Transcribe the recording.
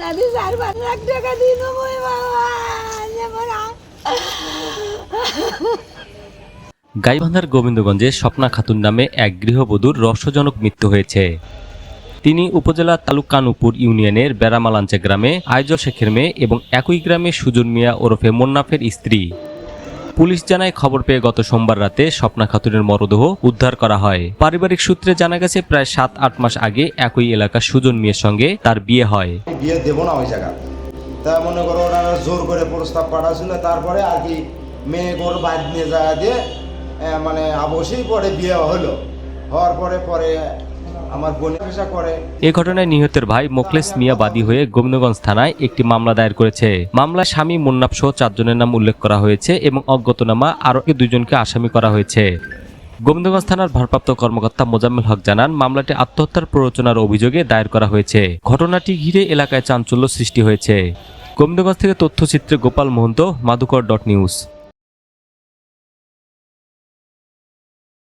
আমি 4-5 লাখ টাকা দিয়ে নেবো বাবা। গাইবান্ধার গোবিন্দগঞ্জে স্বপ্না খাতুন নামে এক গৃহবধূর রহস্যজনক মৃত্যু হয়েছে। তিনি উপজেলা তালুকানুপুর ইউনিয়নের বেড়ামালাঞ্চে গ্রামে আইজল শেখের মেয়ে এবং একই গ্রামে সুজন মিয়া ওরফে মোন্নাফের স্ত্রী। পুলিশ জানায়, খবর পেয়ে গত সোমবার রাতে স্বপ্না খাতুনের মরদেহ উদ্ধার করা হয়। পারিবারিক সূত্রে জানা গেছে, প্রায় 7-8 মাস আগে একই এলাকার সুজন মিয়ার সঙ্গে তার বিয়ে হয়। বিয়ে দেবো না ওই জায়গা, তা মনে করো ওনারা জোর করে প্রস্তাব পাঠাছিল, তারপরে আর কি মেয়ে গোর বাইর নিয়ে যায় দিয়ে মানে অবশ্যই পরে বিয়ে হওয়ার পরে আমার বোনের পেশা করে। এ ঘটনায় নিহতের ভাই মোখলেস মিয়া বাদী হয়ে গোবিন্দগঞ্জ থানায় একটি মামলা দায়ের করেছে। মামলায় স্বামী মুন্নাফ সহ 4 জনের নাম উল্লেখ করা হয়েছে এবং অজ্ঞাতনামা আরও 2 জনকে আসামি করা হয়েছে। গোবিন্দগঞ্জ থানার ভারপ্রাপ্ত কর্মকর্তা মোজাম্মেল হক জানান, মামলাটি আত্মহত্যার প্ররোচনার অভিযোগে দায়ের করা হয়েছে। ঘটনাটি ঘিরে এলাকায় চাঞ্চল্য সৃষ্টি হয়েছে। গোবিন্দগঞ্জ থেকে তথ্যচিত্রে গোপাল মহন্ত, মাধুকর.নিউজ।